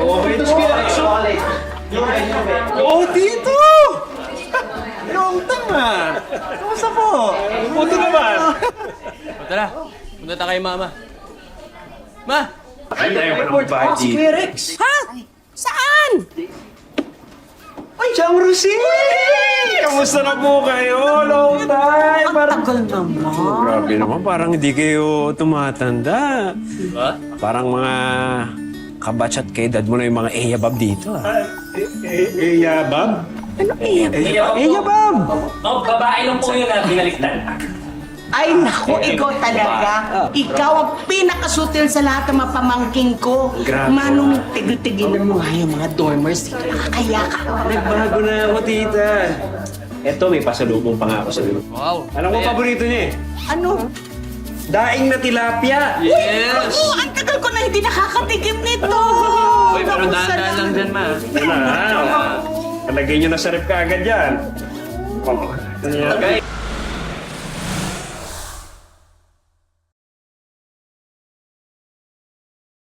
Okay, Kuya Rex. Oh, Tito! Long time ah! Kamusta po? Buti naman! Tara, punta tayo kay Mama. Ma! Ay, report ako si Kuya Rex. Ha? Saan? Ay, Chang Rosie! Kamusta na po kayo? Long time! Ang tagal naman. Grabe naman, parang hindi kayo tumatanda. Diba? Parang mga kabatch at kaedad mo na yung mga Eyabab dito ah. Yabab? Ano eh? Eyabab! Oh, babae lang po yun na binaliktad. Ay, naku, ikaw talaga. Ikaw ang pinakasutil sa lahat ng mga pamangking ko. Grabe. Manong tigil-tigilan mo nga yung mga dormers dito. Nakakaya ka. Nagbago na ako, tita. Eto, may pasalubong pa nga ako sa iyo. Wow. Alam mo, paborito niya eh. Ano? Daing na tilapia. Yes! Oo, ang tagal ko na hindi nakakatikim nito. Uy, pero dahan-dahan lang dyan, Ma. Ano na? Palagay nyo na sa rep ka agad yan. Okay.